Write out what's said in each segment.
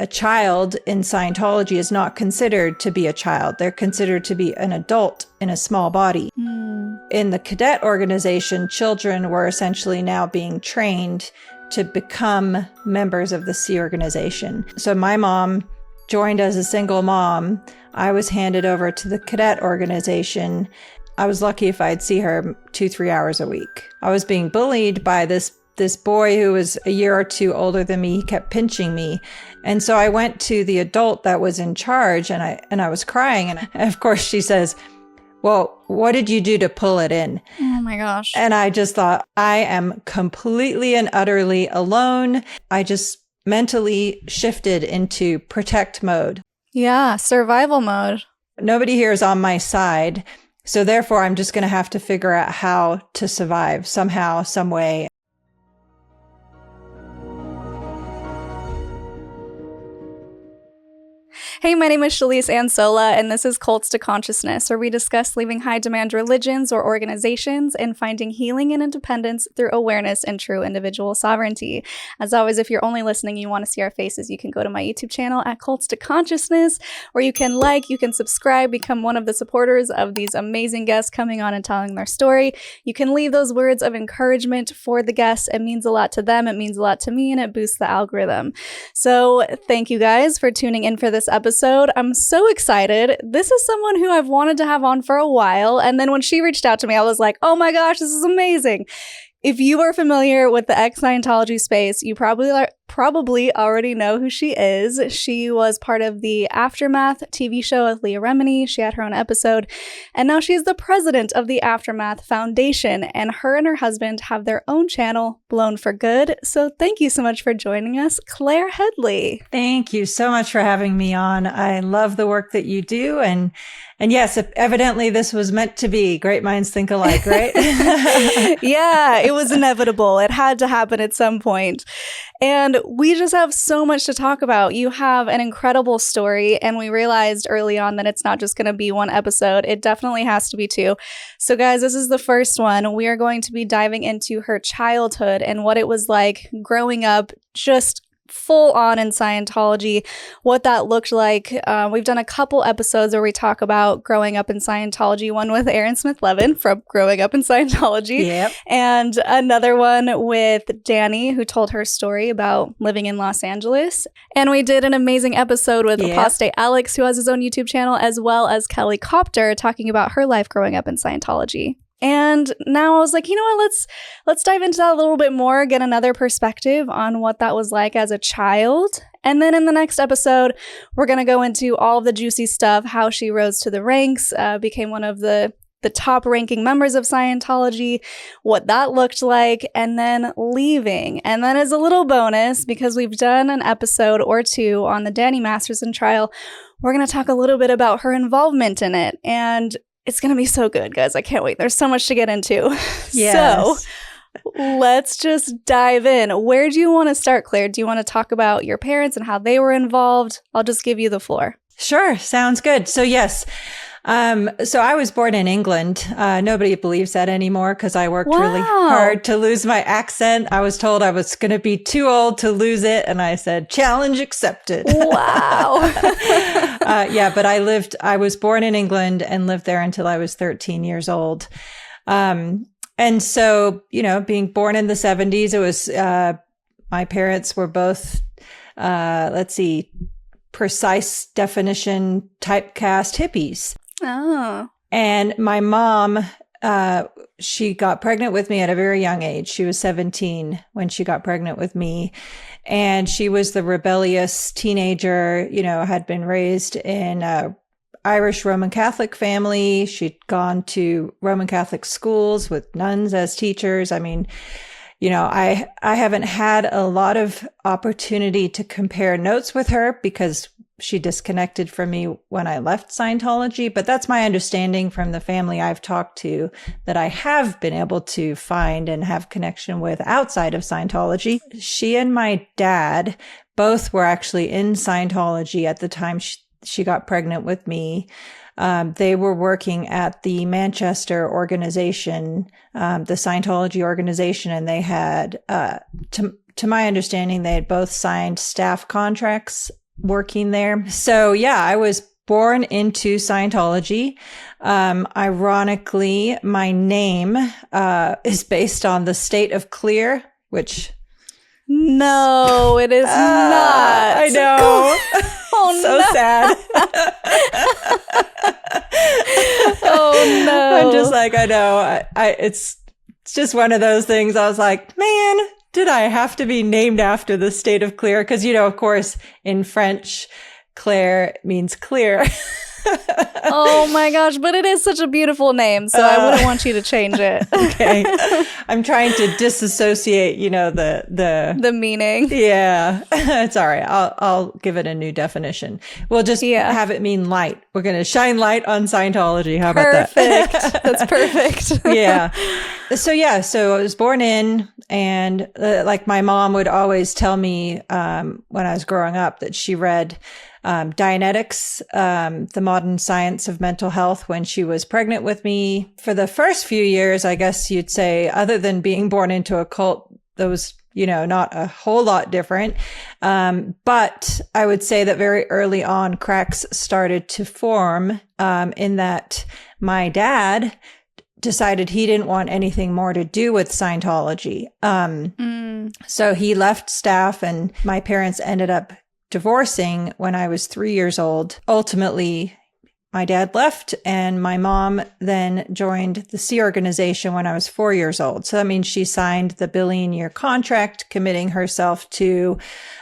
a child in Scientology is not considered to be a child. They're considered to be an adult in a small body. In the cadet organization, children were essentially now being trained to become members of the C organization. So my mom joined as a single mom. I was handed over to the cadet organization. I was lucky if I'd see her 2-3 hours a week. I was being bullied by this boy who was a year or two older than me. He kept pinching me. And so I went to the adult that was in charge, and I was crying. And of course she says, "Well, what did you do to pull it in?" Oh my gosh. And I just thought, I am completely and utterly alone. I just mentally shifted into protect mode. Yeah, survival mode. Nobody here is on my side. So therefore, I'm just going to have to figure out how to survive somehow, some way. Hey, my name is Shelise Ansola, and this is Cults to Consciousness, where we discuss leaving high-demand religions or organizations and finding healing and independence through awareness and true individual sovereignty. As always, if you're only listening and you want to see our faces, you can go to my YouTube channel at Cults to Consciousness, where you can like, you can subscribe, become one of the supporters of these amazing guests coming on and telling their story. You can leave those words of encouragement for the guests. It means a lot to them, it means a lot to me, and it boosts the algorithm. So thank you guys for tuning in for this episode. I'm so excited. This is someone who I've wanted to have on for a while. And then when she reached out to me, I was like, oh my gosh, this is amazing. If you are familiar with the Ex-Scientology space, you probably already know who she is. She was part of the Aftermath TV show with Leah Remini. She had her own episode. And now she's the president of the Aftermath Foundation. And her husband have their own channel, Blown for Good. So thank you so much for joining us, Claire Headley. Thank you so much for having me on. I love the work that you do. And yes, evidently this was meant to be. Great minds think alike, right? Yeah, it was inevitable. It had to happen at some point. And we just have so much to talk about. You have an incredible story, and we realized early on that it's not just going to be one episode. It definitely has to be two. So guys, this is the first one. We are going to be diving into her childhood and what it was like growing up just full on in Scientology, what that looked like. We've done a couple episodes where we talk about growing up in Scientology, one with Aaron Smith-Levin from Growing Up in Scientology, Yep. and another one with Danny, who told her story about living in Los Angeles. And we did an amazing episode with Apostate Alex, who has his own YouTube channel, as well as Kelly Copter, talking about her life growing up in Scientology. And now I was like, you know what, let's dive into that a little bit more, get another perspective on what that was like as a child. And then in the next episode, we're going to go into all of the juicy stuff, how she rose to the ranks, became one of the top ranking members of Scientology, what that looked like, and then leaving. And then as a little bonus, because we've done an episode or two on the Danny Masterson trial, we're going to talk a little bit about her involvement in it. And it's going to be so good, guys. I can't wait. There's so much to get into. Yes. So let's just dive in. Where do you want to start, Claire? Do you want to talk about your parents and how they were involved? I'll just give you the floor. Sure. Sounds good. So yes. So I was born in England. Nobody believes that anymore because I worked really hard to lose my accent. I was told I was going to be too old to lose it. And I said, challenge accepted. Wow. Yeah, but I was born in England and lived there until I was 13 years old. And so, being born in the 70s, it was, my parents were both, precise definition typecast hippies. Oh. And my mom, she got pregnant with me at a very young age. She was 17 when she got pregnant with me. And she was the rebellious teenager, had been raised in a Irish Roman Catholic family. She'd gone to Roman Catholic schools with nuns as teachers. I mean, I haven't had a lot of opportunity to compare notes with her because she disconnected from me when I left Scientology, but that's my understanding from the family I've talked to that I have been able to find and have connection with outside of Scientology. She and my dad both were actually in Scientology at the time she got pregnant with me. They were working at the Manchester organization, the Scientology organization, and they had, to my understanding, they had both signed staff contracts working there. So yeah, I was born into Scientology. Ironically, my name is based on the state of Clear, which... No, it is not. I know. Oh, so no. sad. Oh, no. I'm just like, I know. It's just one of those things. I was like, man, did I have to be named after the state of Clear? Because, of course, in French, Claire means clear. Oh my gosh, but it is such a beautiful name, so I wouldn't want you to change it. Okay. I'm trying to disassociate, the meaning. Yeah. It's all right. I'll give it a new definition. We'll just have it mean light. We're going to shine light on Scientology. How about that? Perfect. That's perfect. Yeah. So I was born in, and like my mom would always tell me when I was growing up that she read Dianetics, the modern science of mental health, when she was pregnant with me. For the first few years, I guess you'd say, other than being born into a cult, that was, not a whole lot different. But I would say that very early on, cracks started to form, in that my dad decided he didn't want anything more to do with Scientology. So he left staff, and my parents ended up divorcing when I was 3 years old. Ultimately, my dad left, and my mom then joined the Sea Organization when I was 4 years old. So that means she signed the billion-year contract, committing herself to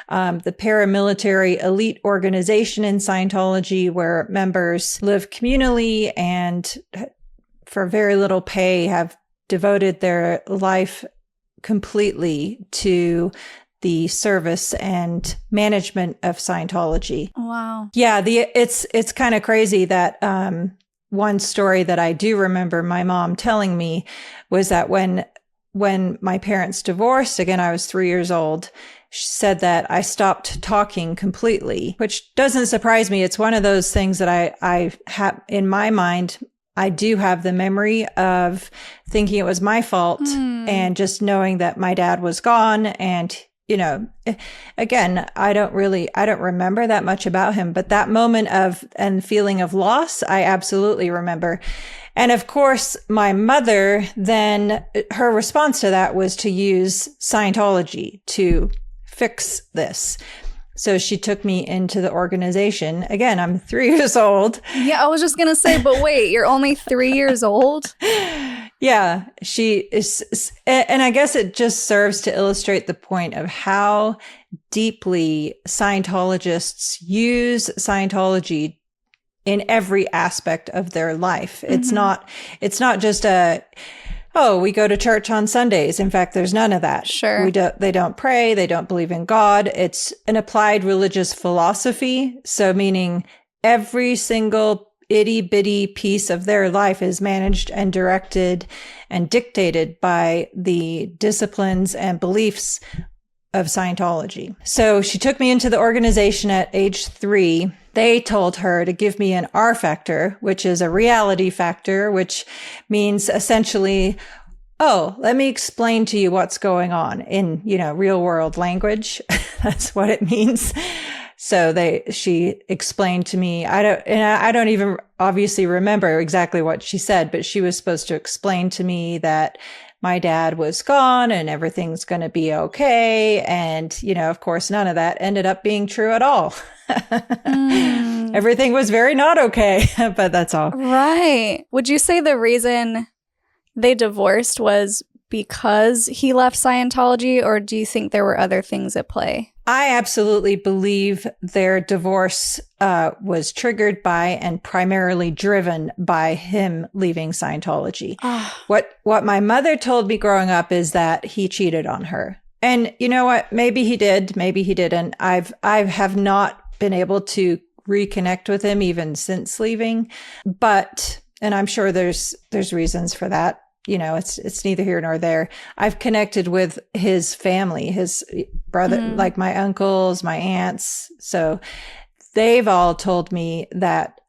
the paramilitary elite organization in Scientology, where members live communally and for very little pay have devoted their life completely to the service and management of Scientology. Wow. Yeah, it's kind of crazy that one story that I do remember my mom telling me was that when my parents divorced, again, I was 3 years old, she said that I stopped talking completely, which doesn't surprise me. It's one of those things that I have in my mind. I do have the memory of thinking it was my fault and just knowing that my dad was gone. And again, I don't remember that much about him, but that moment and feeling of loss, I absolutely remember. And of course, my mother, then her response to that was to use Scientology to fix this. So she took me into the organization. Again, I'm 3 years old. Yeah, I was just going to say, but wait, you're only 3 years old? Yeah, she is. And I guess it just serves to illustrate the point of how deeply Scientologists use Scientology in every aspect of their life. Mm-hmm. It's not just we go to church on Sundays. In fact, there's none of that. Sure. They don't pray. They don't believe in God. It's an applied religious philosophy. So meaning every single itty bitty piece of their life is managed and directed and dictated by the disciplines and beliefs of Scientology. So she took me into the organization at age 3. They told her to give me an R factor, which is a reality factor, which means essentially, let me explain to you what's going on in, real world language. That's what it means. So she explained to me, I don't even obviously remember exactly what she said, but she was supposed to explain to me that my dad was gone and everything's going to be okay. And, of course, none of that ended up being true at all. Everything was very not okay, but that's all. Right. Would you say the reason they divorced was because he left Scientology, or do you think there were other things at play? I absolutely believe their divorce was triggered by and primarily driven by him leaving Scientology. What my mother told me growing up is that he cheated on her. And you know what? Maybe he did, maybe he didn't. I have not been able to reconnect with him even since leaving. And I'm sure there's reasons for that. It's neither here nor there. I've connected with his family, his brother, like my uncles, my aunts. So they've all told me that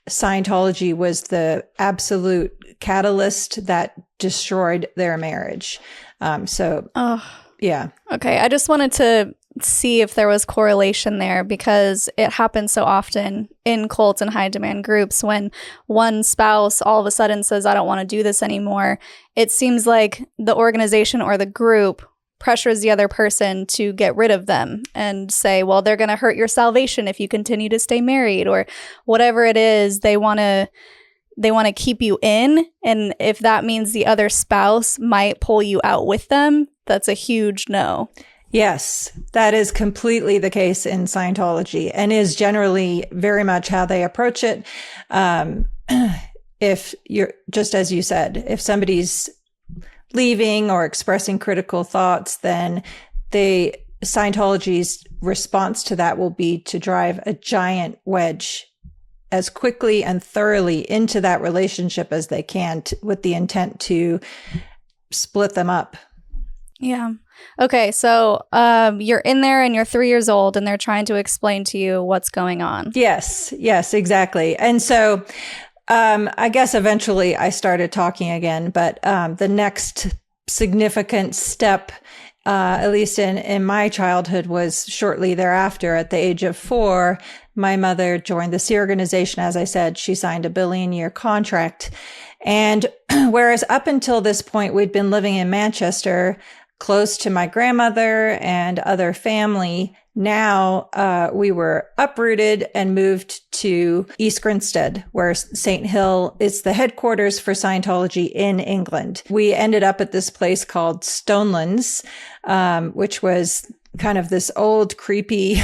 Scientology was the absolute catalyst that destroyed their marriage. Yeah. Okay. I just wanted to see if there was correlation there, because it happens so often in cult and high demand groups when one spouse all of a sudden says, I don't want to do this anymore. It seems like the organization or the group pressures the other person to get rid of them and say, well, they're going to hurt your salvation if you continue to stay married, or whatever it is. They want to keep you in. And if that means the other spouse might pull you out with them, that's a huge no. Yes, that is completely the case in Scientology, and is generally very much how they approach it. If you're, just as you said, if somebody's leaving or expressing critical thoughts, then Scientology's response to that will be to drive a giant wedge as quickly and thoroughly into that relationship as they can, with the intent to split them up. Yeah. Okay, so you're in there and you're 3 years old and they're trying to explain to you what's going on. Yes, exactly. And so I guess eventually I started talking again, but the next significant step, at least in my childhood, was shortly thereafter. At the age of 4, my mother joined the Sea Organization. As I said, she signed a $1 billion contract. And whereas up until this point, we'd been living in Manchester, close to my grandmother and other family, now we were uprooted and moved to East Grinstead, where St. Hill is the headquarters for Scientology in England. We ended up at this place called Stonelands, which was kind of this old, creepy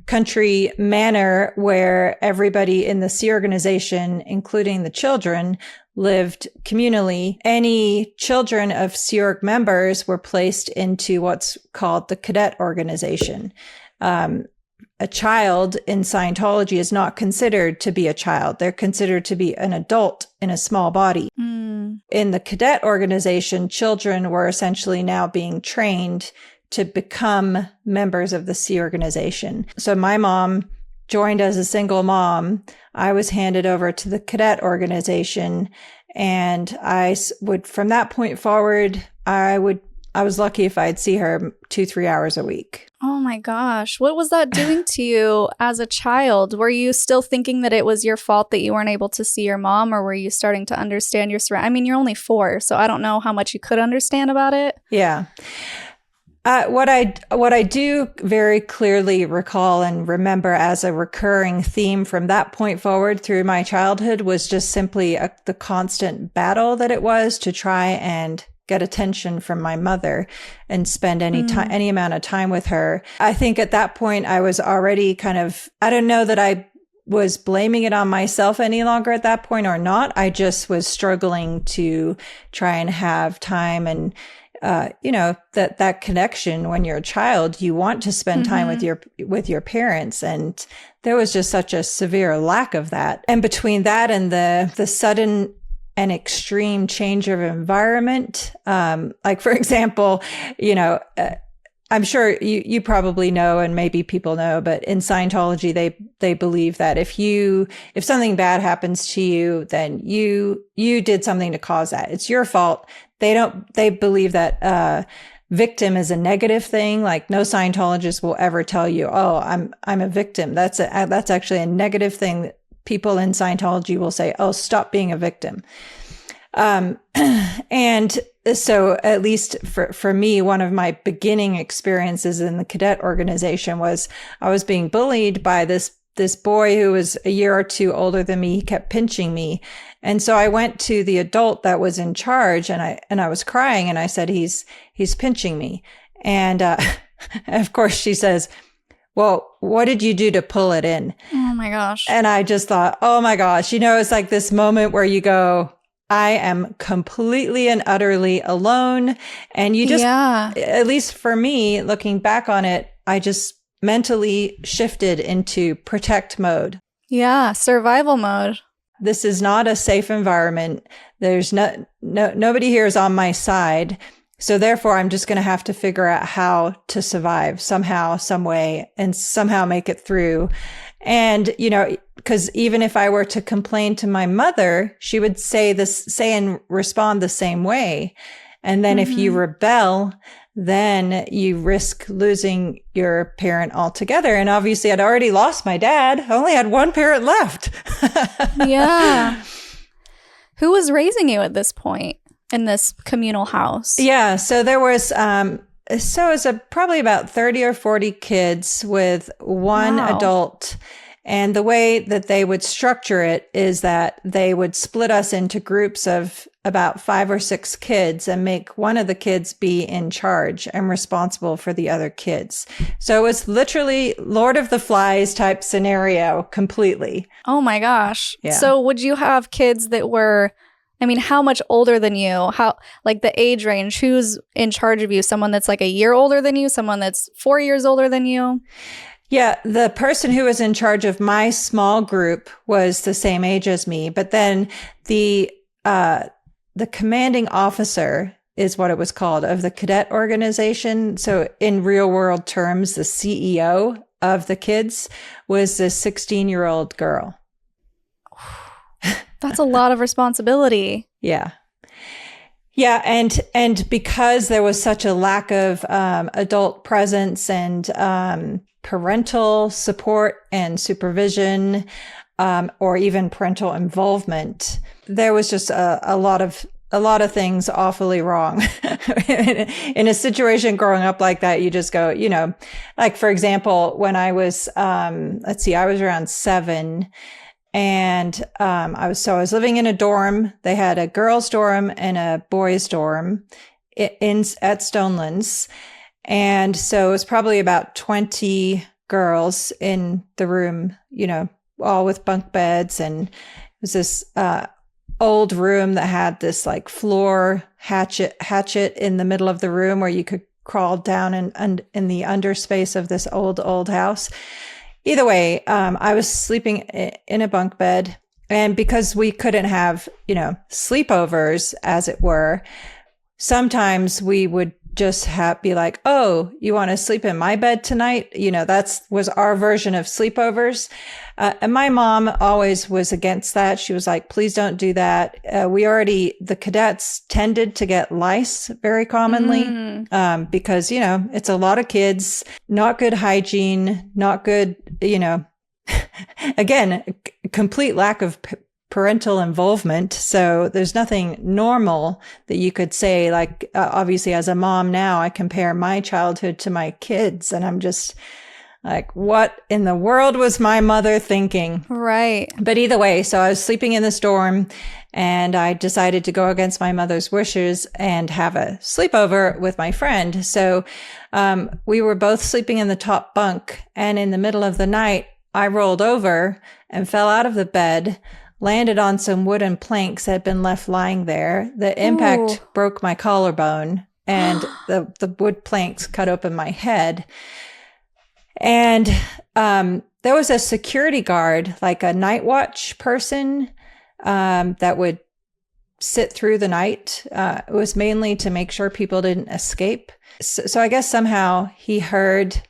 country manor where everybody in the Sea Organization, including the children, lived communally. Any children of Sea Org members were placed into what's called the cadet organization. A child in Scientology is not considered to be a child. They're considered to be an adult in a small body. In the cadet organization, children were essentially now being trained to become members of the Sea Organization. So my mom joined as a single mom. I was handed over to the cadet organization, and I would, from that point forward, I was lucky if I'd see her 2-3 hours a week. Oh my gosh. What was that doing to you as a child? Were you still thinking that it was your fault that you weren't able to see your mom, or were you starting to understand your surroundings? I mean, you're only 4, so I don't know how much you could understand about it. Yeah. What I do very clearly recall and remember as a recurring theme from that point forward through my childhood was just simply the constant battle that it was to try and get attention from my mother and spend any amount of time with her. I think at that point I was already kind of, I don't know that I was blaming it on myself any longer at that point or not. I just was struggling to try and have time and that connection. When you're a child, you want to spend time with your parents, and there was just such a severe lack of that. And between that and the sudden and extreme change of environment, like for example, I'm sure you probably know, and maybe people know, but in Scientology, they believe that if something bad happens to you, then you did something to cause that. It's your fault. They believe that victim is a negative thing. Like no Scientologist will ever tell you, oh, I'm a victim. That's actually a negative thing. That people in Scientology will say, oh, stop being a victim. And so at least for me, one of my beginning experiences in the cadet organization was I was being bullied by this boy who was a year or 2 older than me. He kept pinching me. And so I went to the adult that was in charge, and I was crying, and I said, he's pinching me. And, of course she says, well, what did you do to pull it in? Oh my gosh. And I just thought, oh my gosh, it's like this moment where you go, I am completely and utterly alone. And you just, at least for me, looking back on it, I just mentally shifted into protect mode. Yeah, survival mode. This is not a safe environment. There's nobody here is on my side. So therefore, I'm just going to have to figure out how to survive somehow, some way, and somehow make it through. And, because even if I were to complain to my mother, she would say and respond the same way. And then if you rebel, then you risk losing your parent altogether. And obviously I'd already lost my dad. I only had one parent left. Yeah. Who was raising you at this point in this communal house? Yeah. So there was, so it was probably about 30 or 40 kids with one adult. And the way that they would structure it is that they would split us into groups of about 5 or 6 kids and make one of the kids be in charge and responsible for the other kids. So it was literally Lord of the Flies type scenario completely. Oh my gosh. Yeah. So would you have kids that were, I mean, how much older than you? How, like the age range? Who's in charge of you? Someone that's like a year older than you? Someone that's 4 years older than you? Yeah, the person who was in charge of my small group was the same age as me, but then the commanding officer is what it was called of the cadet organization. So in real world terms, the CEO of the kids was this 16-year-old girl. That's a lot of responsibility. Yeah. Yeah. And because there was such a lack of adult presence and parental support and supervision, or even parental involvement, there was just a lot of things awfully wrong. In a situation growing up like that, you just go, you know, like for example, when I was, I was around 7. And I was living in a dorm. They had a girls' dorm and a boys' dorm at Stonelands. And so it was probably about 20 girls in the room, you know, all with bunk beds. And it was this old room that had this like floor hatchet in the middle of the room where you could crawl down in the underspace of this old house. Either way, I was sleeping in a bunk bed, and because we couldn't have, you know, sleepovers, as it were, sometimes we would just be like, "Oh, you want to sleep in my bed tonight?" You know, was our version of sleepovers. And my mom always was against that. She was like, "Please don't do that." The cadets tended to get lice very commonly, because, you know, it's a lot of kids, not good hygiene, not good, you know, again, complete lack of parental involvement. So there's nothing normal that you could say, like, obviously as a mom now, I compare my childhood to my kids, and I'm just like, what in the world was my mother thinking? Right. But either way, so I was sleeping in this dorm, and I decided to go against my mother's wishes and have a sleepover with my friend. So we were both sleeping in the top bunk, and in the middle of the night, I rolled over and fell out of the bed, landed on some wooden planks that had been left lying there. The impact broke my collarbone, and the wood planks cut open my head. And there was a security guard, like a night watch person, that would sit through the night. It was mainly to make sure people didn't escape. So I guess somehow he heard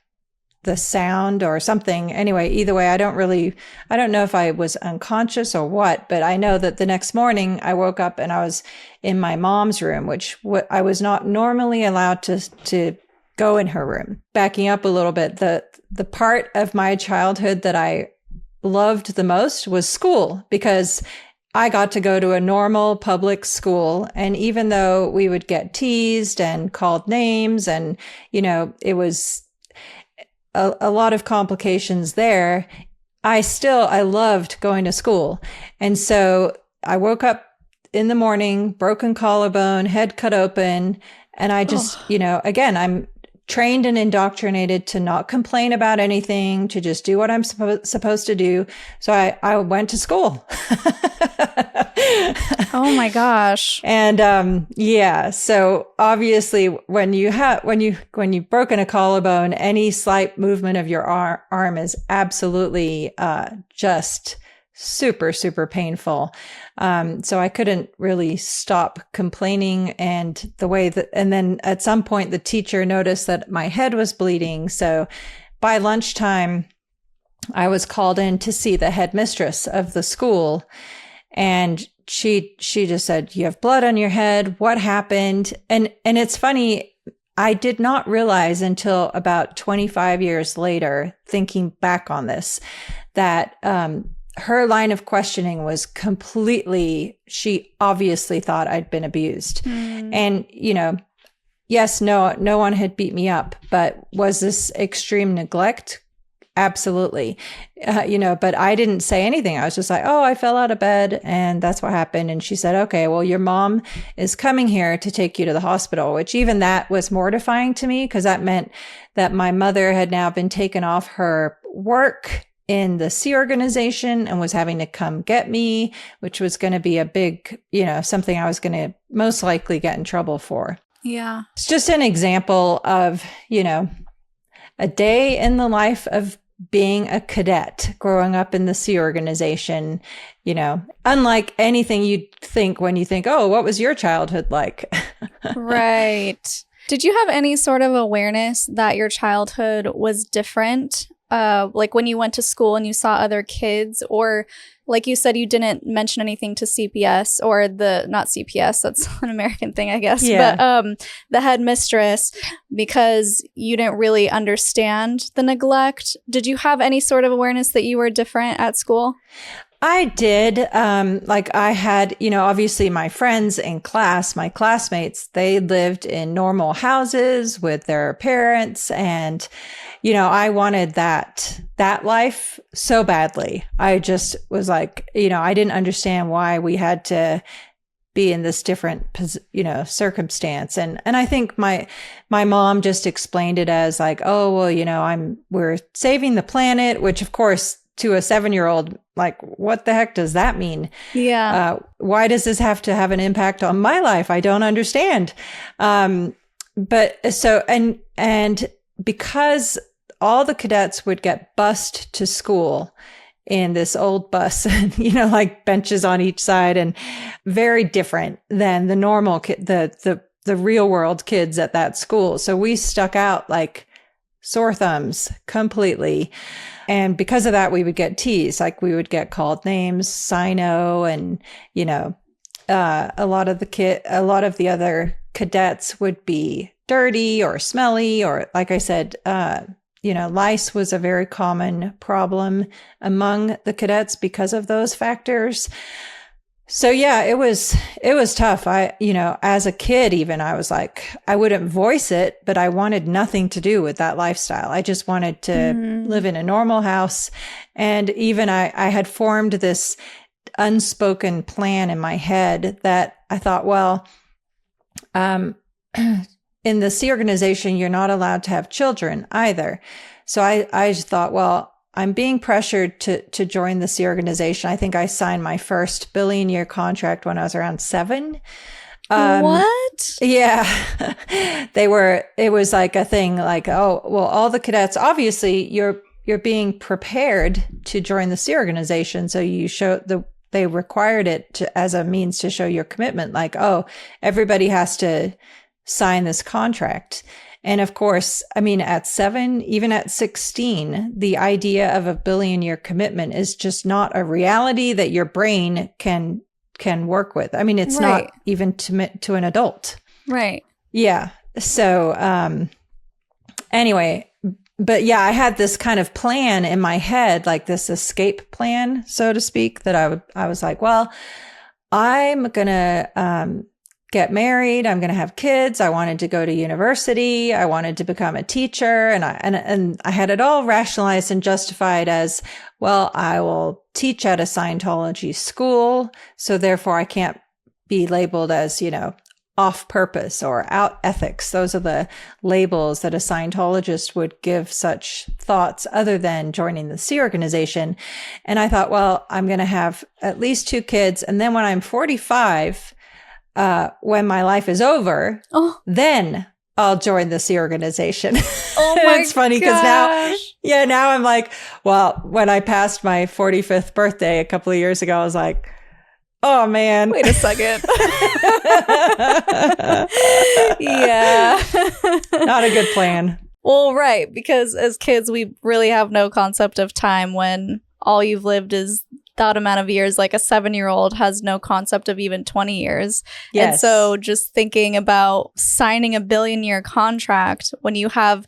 the sound or something. Anyway, either way, I don't know if I was unconscious or what, but I know that the next morning I woke up and I was in my mom's room, which I was not normally allowed to go in her room. Backing up a little bit, the part of my childhood that I loved the most was school, because I got to go to a normal public school. And even though we would get teased and called names, and, you know, it was a lot of complications there, I loved going to school. And so I woke up in the morning, broken collarbone, head cut open. And I just, you know, again, I'm trained and indoctrinated to not complain about anything, to just do what I'm supposed to do. So I went to school. Oh my gosh. And yeah, so obviously when you've broken a collarbone, any slight movement of your arm is absolutely just super, super painful. So I couldn't really stop complaining, and then at some point the teacher noticed that my head was bleeding. So by lunchtime, I was called in to see the headmistress of the school, and she just said, "You have blood on your head. What happened?" And it's funny, I did not realize until about 25 years later, thinking back on this, that her line of questioning was completely, she obviously thought I'd been abused. And, yes, no one had beat me up, but was this extreme neglect? Absolutely. But I didn't say anything. I was just like, oh, I fell out of bed and that's what happened. And she said, okay, well, your mom is coming here to take you to the hospital, which even that was mortifying to me because that meant that my mother had now been taken off her work in the Sea organization and was having to come get me, which was going to be a big, something I was going to most likely get in trouble for. Yeah. It's just an example of, a day in the life of being a cadet, growing up in the Sea organization, unlike anything you'd think when you think, oh, what was your childhood like? Right. Did you have any sort of awareness that your childhood was different? Like when you went to school and you saw other kids, or like you said, you didn't mention anything to CPS or not CPS, that's an American thing, I guess, but the headmistress, because you didn't really understand the neglect. Did you have any sort of awareness that you were different at school? I did. I had, obviously my friends in class, my classmates, they lived in normal houses with their parents. And, I wanted that life so badly. I just was like, I didn't understand why we had to be in this different, circumstance. And I think my mom just explained it as like, oh, well, we're saving the planet, which of course, to a 7-year-old, like, what the heck does that mean? Yeah. Why does this have to have an impact on my life? I don't understand. But so, and because all the cadets would get bused to school in this old bus, like benches on each side, and very different than the normal the real world kids at that school. So we stuck out like sore thumbs completely. And because of that, we would get teased. Like we would get called names, Sino, and, a lot of the other cadets would be dirty or smelly, or like I said, lice was a very common problem among the cadets because of those factors. So yeah, it was tough. As a kid, even I was like, I wouldn't voice it, but I wanted nothing to do with that lifestyle. I just wanted to live in a normal house. And even I had formed this unspoken plan in my head that I thought, well, in the Sea organization, you're not allowed to have children either. So I just thought, well, I'm being pressured to join the Sea organization. I think I signed my first billion-year contract when I was around 7. What? Yeah. It was like a thing like, oh, well, all the cadets, obviously you're being prepared to join the Sea organization. So they required it as a means to show your commitment. Like, oh, everybody has to sign this contract. And of course, at 7, even at 16, the idea of a billion-year commitment is just not a reality that your brain can work with. It's right. not even to an adult. Right. Yeah. So, anyway, but yeah, I had this kind of plan in my head, like this escape plan, so to speak, that I was like, well, I'm going to, get married. I'm going to have kids. I wanted to go to university. I wanted to become a teacher. And I had it all rationalized and justified as, well, I will teach at a Scientology school. So therefore I can't be labeled as, off purpose or out ethics. Those are the labels that a Scientologist would give such thoughts other than joining the Sea organization. And I thought, well, I'm going to have at least 2 kids. And then when I'm 45, when my life is over, then I'll join the Sea organization. Oh my It's funny because now I'm like, well, when I passed my 45th birthday a couple of years ago, I was like, oh man. Wait a second. Yeah. Not a good plan. Well, right. Because as kids, we really have no concept of time when all you've lived is that amount of years. Like a 7-year-old has no concept of even 20 years. Yes. And so just thinking about signing a billion-year contract when you have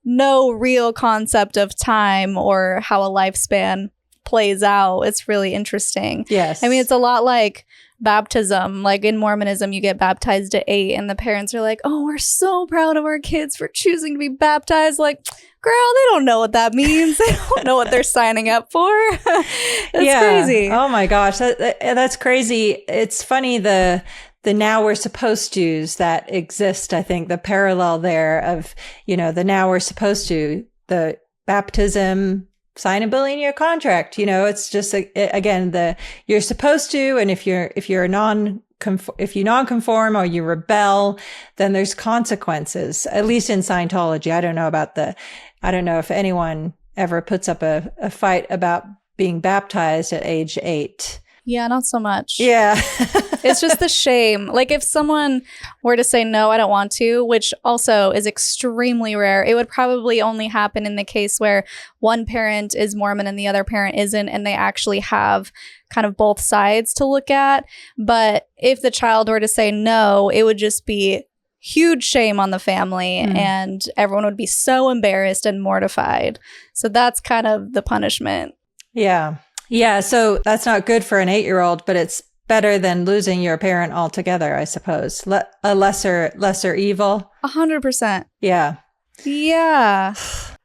no real concept of time or how a lifespan plays out, it's really interesting. Yes. I mean, it's a lot like baptism. Like in Mormonism, you get baptized at 8 and the parents are like, oh, we're so proud of our kids for choosing to be baptized. Like, girl, they don't know what that means. They don't know what they're signing up for. That's crazy. Oh my gosh. That's crazy. It's funny, the now we're supposed to's that exist. I think the parallel there of, the now we're supposed to, the baptism, sign a billion-year contract. It's just, again, you're supposed to, and if you non-conform or you rebel, then there's consequences, at least in Scientology. I don't know if anyone ever puts up a fight about being baptized at age 8. Yeah, not so much. Yeah. It's just the shame. Like if someone were to say, no, I don't want to, which also is extremely rare, it would probably only happen in the case where one parent is Mormon and the other parent isn't, and they actually have kind of both sides to look at. But if the child were to say no, it would just be huge shame on the family and everyone would be so embarrassed and mortified. So that's kind of the punishment. Yeah. Yeah. So that's not good for an 8-year-old, but it's better than losing your parent altogether, I suppose. A lesser evil. 100%. Yeah. Yeah.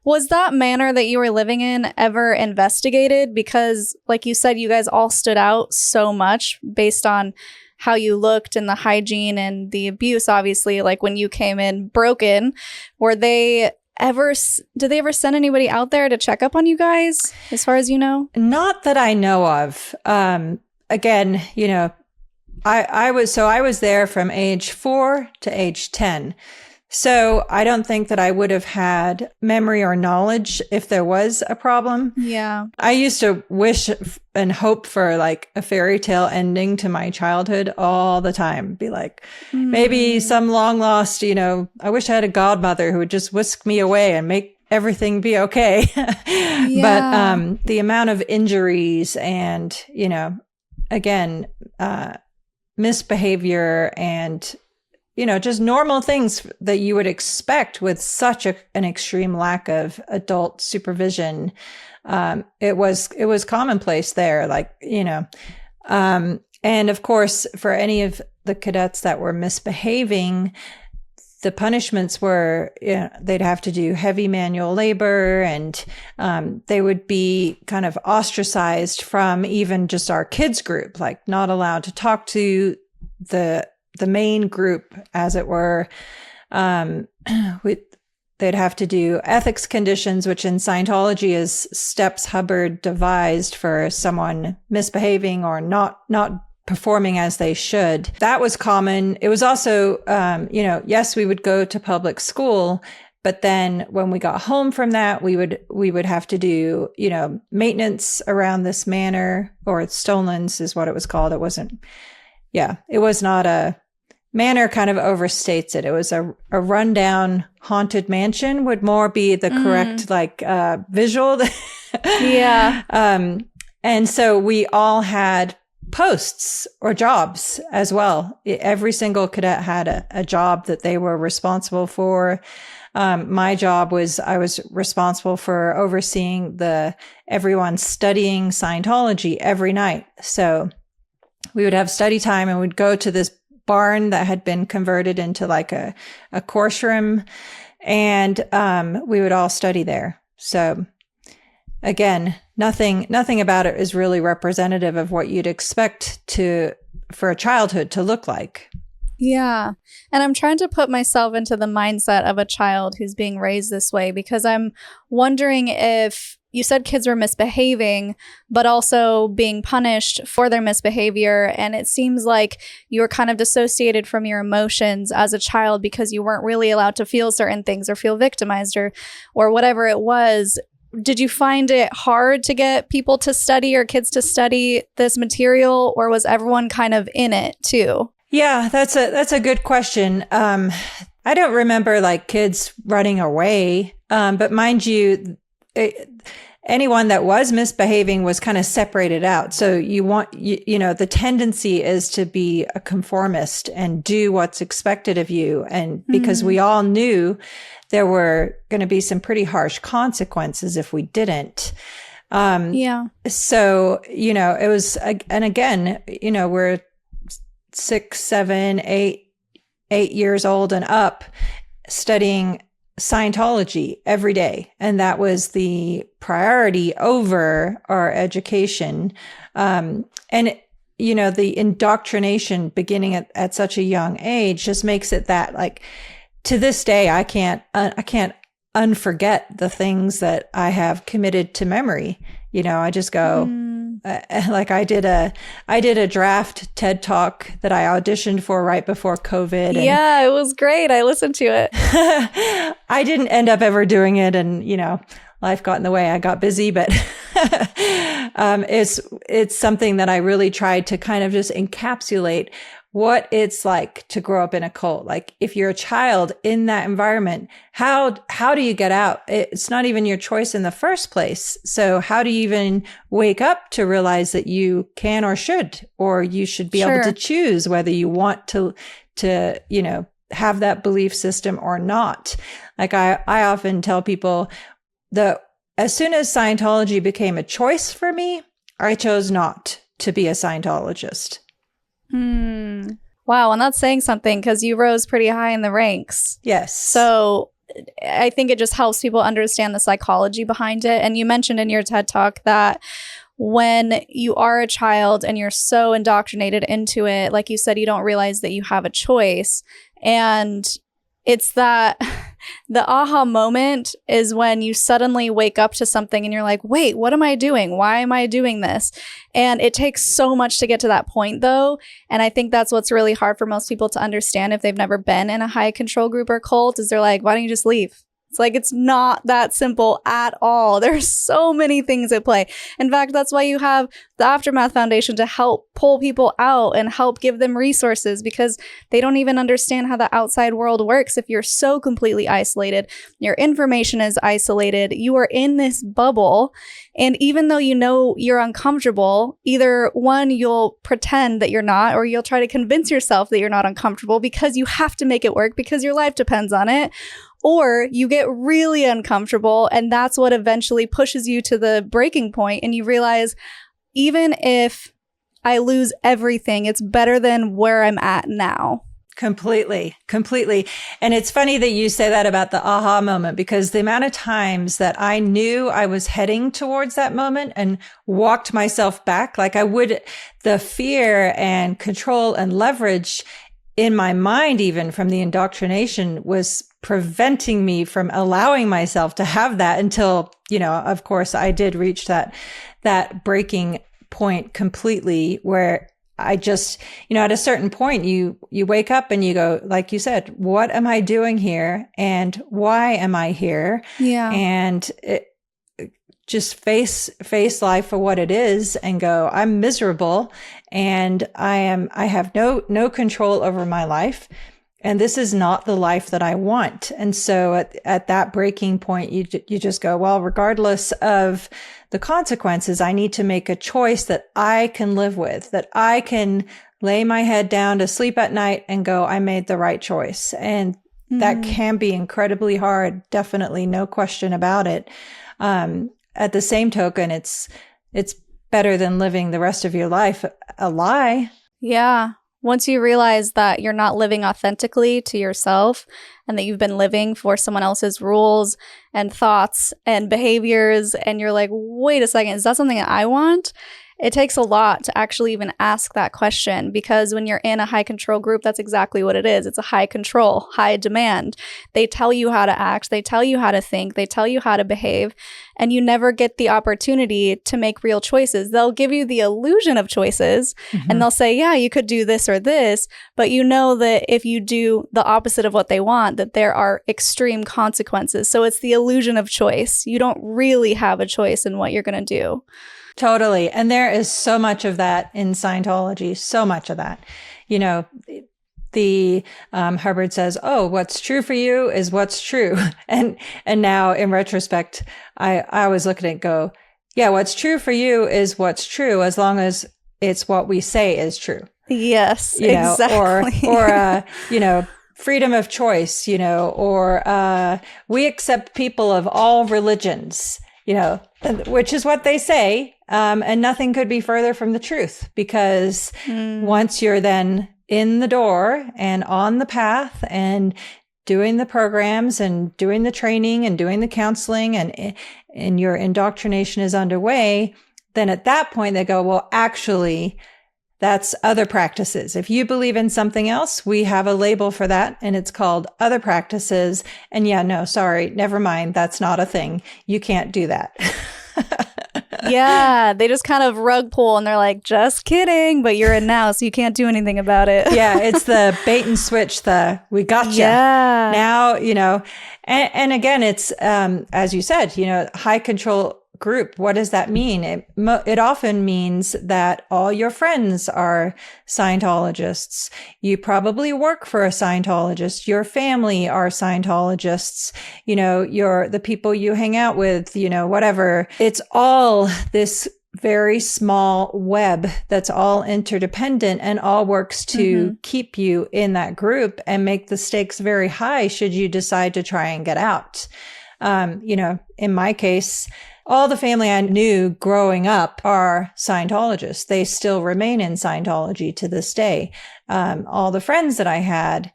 Was that manor that you were living in ever investigated? Because like you said, you guys all stood out so much based on how you looked and the hygiene and the abuse, obviously, like when you came in broken. Did they ever send anybody out there to check up on you guys, as far as you know? Not that I know of. Again, I was there from age 4 to age 10. So I don't think that I would have had memory or knowledge if there was a problem. Yeah. I used to wish and hope for like a fairy tale ending to my childhood all the time. Be like, maybe some long lost, I wish I had a godmother who would just whisk me away and make everything be okay. But the amount of injuries and, again, misbehavior and just normal things that you would expect with such an extreme lack of adult supervision. It was commonplace there, and of course, for any of the cadets that were misbehaving, the punishments were, they'd have to do heavy manual labor, and they would be kind of ostracized from even just our kids group, like not allowed to talk to the main group, as it were. They'd have to do ethics conditions, which in Scientology is steps Hubbard devised for someone misbehaving or not performing as they should. That was common. It was also, yes, we would go to public school, but then when we got home from that, we would have to do, maintenance around this manor, or Stonelands is what it was called. It was not a manor, kind of overstates it. It was a rundown haunted mansion would more be the correct visual. Yeah. And so we all had posts or jobs as well. Every single cadet had a job that they were responsible for. My job was, I was responsible for overseeing everyone studying Scientology every night. So we would have study time and we'd go to this barn that had been converted into like a course room, and we would all study there. So again, nothing about it is really representative of what you'd expect for a childhood to look like. Yeah. And I'm trying to put myself into the mindset of a child who's being raised this way, because I'm wondering if you said kids were misbehaving, but also being punished for their misbehavior. And it seems like you were kind of dissociated from your emotions as a child because you weren't really allowed to feel certain things or feel victimized or whatever it was. Did you find it hard to get people to study or kids to study this material, or was everyone kind of in it too? Yeah, that's a good question. I don't remember like kids running away, but mind you, anyone that was misbehaving was kind of separated out. So the tendency is to be a conformist and do what's expected of you. And because we all knew there were going to be some pretty harsh consequences if we didn't. So, it was, and again, we're 6, 7, 8 years old and up studying Scientology every day. And that was the priority over our education. The indoctrination beginning at such a young age just makes it that, like, to this day, I can't unforget the things that I have committed to memory. I just go, like I did a draft TED talk that I auditioned for right before COVID. Yeah, it was great. I listened to it. I didn't end up ever doing it. And, life got in the way. I got busy, but it's something that I really tried to kind of just encapsulate what it's like to grow up in a cult. Like, if you're a child in that environment, how do you get out? It's not even your choice in the first place. So how do you even wake up to realize that you can or you should be able to choose whether you want to have that belief system or not? Like, I often tell people that as soon as Scientology became a choice for me, I chose not to be a Scientologist. Wow. And that's saying something, because you rose pretty high in the ranks. Yes. So I think it just helps people understand the psychology behind it. And you mentioned in your TED talk that when you are a child and you're so indoctrinated into it, like you said, you don't realize that you have a choice. And it's that the aha moment is when you suddenly wake up to something and you're like, wait, what am I doing? Why am I doing this? And it takes so much to get to that point, though. And I think that's what's really hard for most people to understand if they've never been in a high control group or cult, is they're like, why don't you just leave? It's like, it's not that simple at all. There's so many things at play. In fact, that's why you have the Aftermath Foundation to help pull people out and help give them resources, because they don't even understand how the outside world works. If you're so completely isolated, your information is isolated, you are in this bubble. And even though you're uncomfortable, either one, you'll pretend that you're not, or you'll try to convince yourself that you're not uncomfortable because you have to make it work because your life depends on it. Or you get really uncomfortable, and that's what eventually pushes you to the breaking point, and you realize, even if I lose everything, it's better than where I'm at now. Completely. And it's funny that you say that about the aha moment, because the amount of times that I knew I was heading towards that moment and walked myself back, like the fear and control and leverage in my mind, even from the indoctrination, was preventing me from allowing myself to have that until, of course, I did reach that breaking point completely, where I just, at a certain point, you wake up and you go, like you said, what am I doing here? And why am I here? Yeah. And just face life for what it is and go, I'm miserable and I have no control over my life. And this is not the life that I want. And so at that breaking point, you just go, well, regardless of the consequences, I need to make a choice that I can live with, that I can lay my head down to sleep at night and go, I made the right choice. And that can be incredibly hard. Definitely. No question about it. At the same token, it's better than living the rest of your life a lie. Yeah. Once you realize that you're not living authentically to yourself and that you've been living for someone else's rules and thoughts and behaviors, and you're like, wait a second, is that something that I want? It takes a lot to actually even ask that question, because when you're in a high control group, that's exactly what it is. It's a high control, high demand. They tell you how to act. They tell you how to think. They tell you how to behave. And you never get the opportunity to make real choices. They'll give you the illusion of choices and they'll say, yeah, you could do this or this. But you know that if you do the opposite of what they want, that there are extreme consequences. So it's the illusion of choice. You don't really have a choice in what you're going to do. Totally. And there is so much of that in Scientology, so much of that. the Hubbard says, "Oh, what's true for you is what's true." And now in retrospect, I always look at it and go, yeah, what's true for you is what's true as long as it's what we say is true. Yes, you know, exactly. or you know, freedom of choice, you know, or we accept people of all religions, you know, which is what they say. And nothing could be further from the truth, because once you're then in the door and on the path and doing the programs and doing the training and doing the counseling and your indoctrination is underway, then at that point they go, well, actually, that's other practices. If you believe in something else, we have a label for that, and it's called other practices. And yeah, no, sorry, never mind. That's not a thing. You can't do that. Yeah, they just kind of rug pull and they're like, just kidding, but you're in now, so you can't do anything about it. Yeah, it's the bait and switch, we gotcha. Yeah. Now, you know, and again, it's, as you said, you know, high control group. What does that mean? It often means that all your friends are Scientologists. You probably work for a Scientologist. Your family are Scientologists. You know, the people you hang out with, you know, whatever. It's all this very small web that's all interdependent and all works to keep you in that group and make the stakes very high should you decide to try and get out. You know, in my case, all the family I knew growing up are Scientologists. They still remain in Scientology to this day. All the friends that I had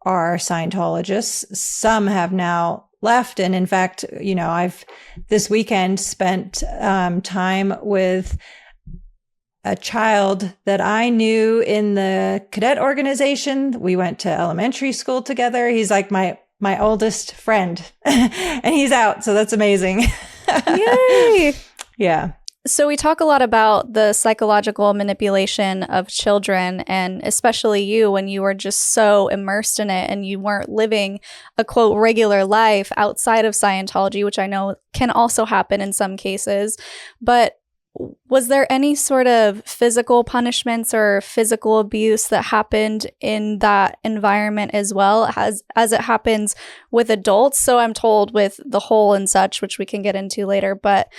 are Scientologists. Some have now left. And in fact, you know, I've this weekend spent time with a child that I knew in the cadet organization. We went to elementary school together. He's like my oldest friend and he's out. So that's amazing. Yay! Yeah. So we talk a lot about the psychological manipulation of children, and especially you when you were just so immersed in it and you weren't living a quote regular life outside of Scientology, which I know can also happen in some cases. But was there any sort of physical punishments or physical abuse that happened in that environment as well as it happens with adults? So I'm told with the whole and such, which we can get into later, but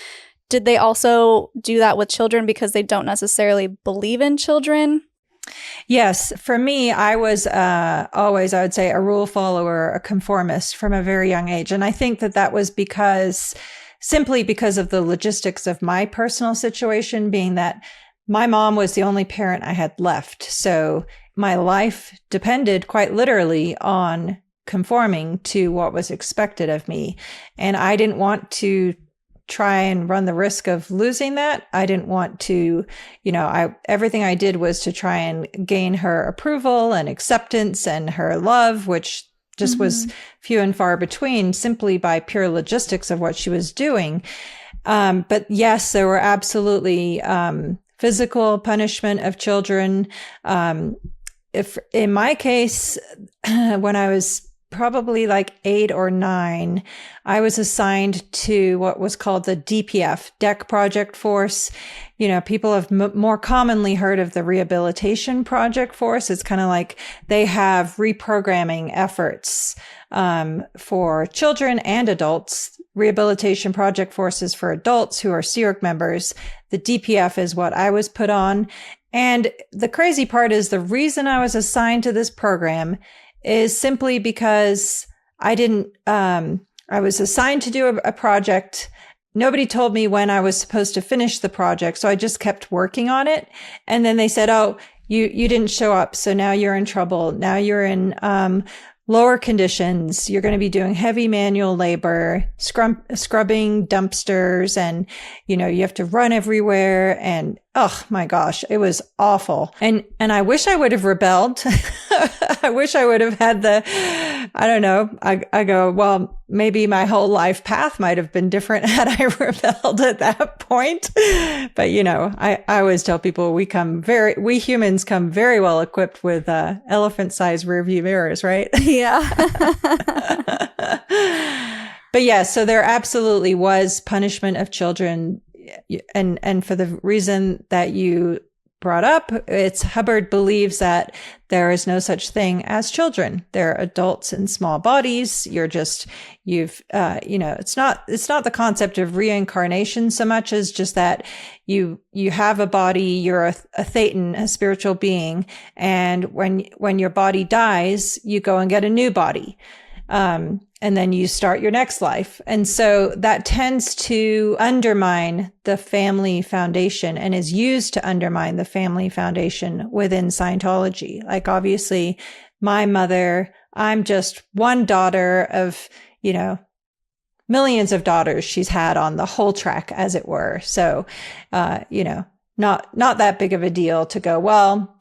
did they also do that with children because they don't necessarily believe in children? Yes. For me, I was always, I would say, a rule follower, a conformist from a very young age. And I think that was simply because of the logistics of my personal situation, being that my mom was the only parent I had left. So my life depended quite literally on conforming to what was expected of me. And I didn't want to try and run the risk of losing that. I didn't want to, you know, everything I did was to try and gain her approval and acceptance and her love, which just was few and far between simply by pure logistics of what she was doing. But yes, there were absolutely physical punishment of children. If in my case, when I was probably like 8 or 9, I was assigned to what was called the DPF, Deck Project Force. You know, people have more commonly heard of the Rehabilitation Project Force. It's kind of like they have reprogramming efforts for children and adults. Rehabilitation Project Force is for adults who are Sea Org members. The DPF is what I was put on. And the crazy part is the reason I was assigned to this program is simply because I was assigned to do a project. Nobody told me when I was supposed to finish the project. So I just kept working on it. And then they said, oh, you didn't show up. So now you're in trouble. Now you're in, lower conditions. You're going to be doing heavy manual labor, scrubbing dumpsters, and, you know, you have to run everywhere. And oh my gosh, it was awful. And I wish I would have rebelled. I wish I would have had I don't know. I go, well, maybe my whole life path might have been different had I rebelled at that point. But, you know, I always tell people we humans come very well equipped with elephant-sized rearview mirrors, right? Yeah. But yeah, so there absolutely was punishment of children. And for the reason that you brought up, it's Hubbard believes that there is no such thing as children. They're adults in small bodies. It's not the concept of reincarnation so much as just that you have a body, you're a thetan, a spiritual being. And when your body dies, you go and get a new body. And then you start your next life. And so that tends to undermine the family foundation and is used to undermine the family foundation within Scientology. Like, obviously, my mother, I'm just one daughter of, millions of daughters she's had on the whole track, as it were. So, not that big of a deal to go, well,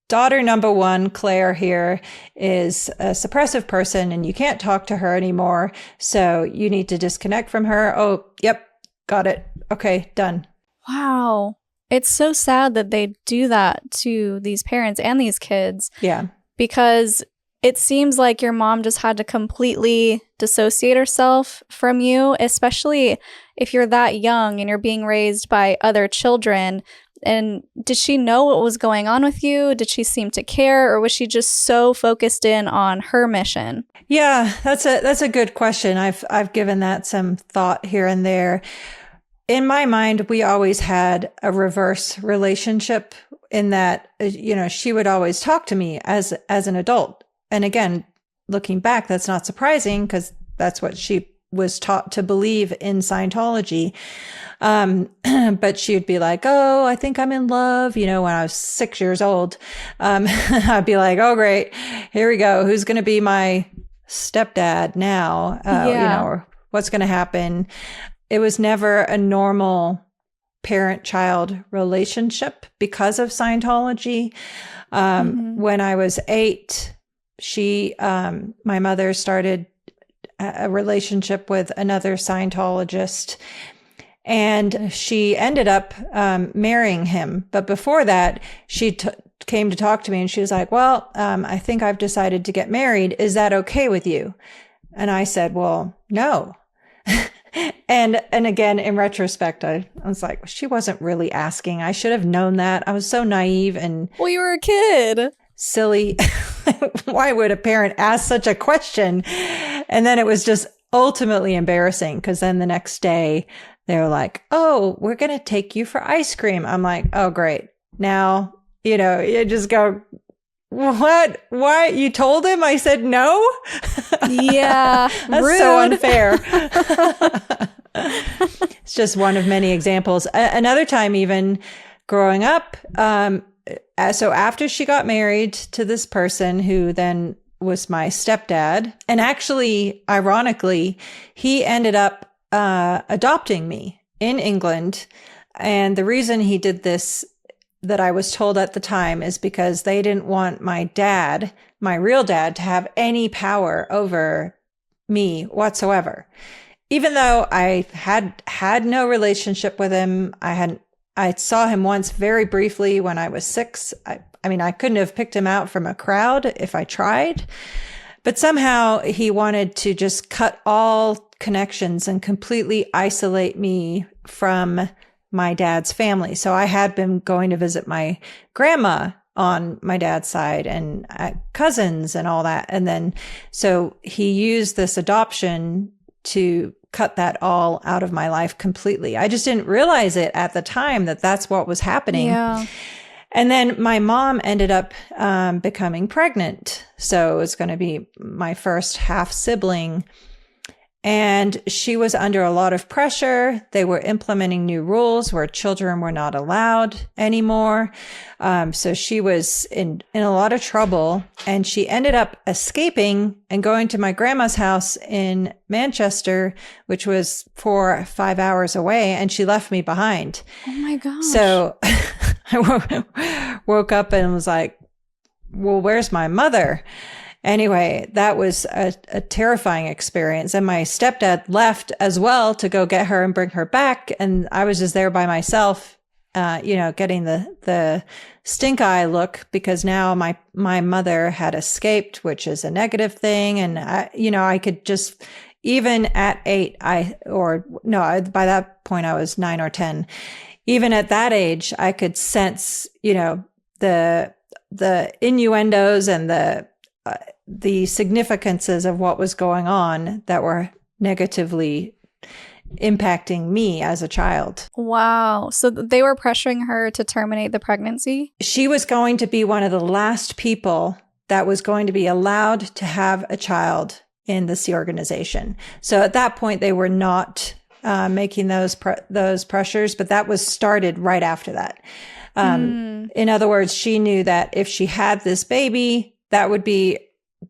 daughter number one, Claire here, is a suppressive person and you can't talk to her anymore. So you need to disconnect from her. Oh, yep. Got it. Okay, done. Wow. It's so sad that they do that to these parents and these kids. Yeah. Because it seems like your mom just had to completely dissociate herself from you, especially if you're that young and you're being raised by other children. And did she know what was going on with you? Did she seem to care, or was she just so focused in on her mission? Yeah, that's a good question. I've given that some thought here and there. In my mind, we always had a reverse relationship in that, she would always talk to me as an adult. And again, looking back, that's not surprising because that's what she was taught to believe in Scientology. But she'd be like, oh, I think I'm in love. When I was 6 years old, I'd be like, oh, great. Here we go. Who's going to be my stepdad now? Or what's going to happen? It was never a normal parent-child relationship because of Scientology. When I was 8, my mother started a relationship with another Scientologist, and she ended up marrying him. But before that, she came to talk to me and she was like, well, I think I've decided to get married. Is that okay with you? And I said, well, no. And again, in retrospect, I was like, she wasn't really asking. I should have known that. I was so naive and... Well, you were a kid. Silly. Why would a parent ask such a question? And then it was just ultimately embarrassing because then the next day they were like, oh, we're going to take you for ice cream. I'm like, oh, great. Now, you just go, what? Why? You told him? I said no? Yeah. That's rude. So unfair. It's just one of many examples. Another time, even growing up, so after she got married to this person who then was my stepdad, and actually, ironically, he ended up adopting me in England. And the reason he did this, that I was told at the time, is because they didn't want my dad, my real dad, to have any power over me whatsoever. Even though I had no relationship with him, I saw him once very briefly when I was 6. I couldn't have picked him out from a crowd if I tried, but somehow he wanted to just cut all connections and completely isolate me from my dad's family. So I had been going to visit my grandma on my dad's side and cousins and all that. And then, so he used this adoption to cut that all out of my life completely. I just didn't realize it at the time that that's what was happening. Yeah. And then my mom ended up becoming pregnant. So it was going to be my first half sibling. And she was under a lot of pressure. They were implementing new rules where children were not allowed anymore. So she was in a lot of trouble, and she ended up escaping and going to my grandma's house in Manchester, which was 4 or 5 hours away. And she left me behind. Oh my gosh. So I woke up and was like, well, where's my mother? Anyway, that was a terrifying experience. And my stepdad left as well to go get her and bring her back. And I was just there by myself, getting the stink eye look, because now my mother had escaped, which is a negative thing. And I could just, even at 8, by that point I was 9 or 10, even at that age, I could sense, the innuendos and the significances of what was going on that were negatively impacting me as a child. Wow. So they were pressuring her to terminate the pregnancy? She was going to be one of the last people that was going to be allowed to have a child in the Sea organization. So at that point, they were not making those pressures, but that was started right after that. In other words, she knew that if she had this baby,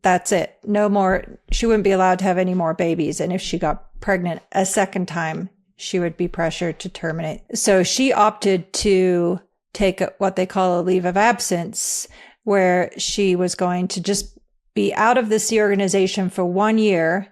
that's it. No more. She wouldn't be allowed to have any more babies. And if she got pregnant a second time, she would be pressured to terminate. So she opted to take what they call a leave of absence, where she was going to just be out of the Sea organization for 1 year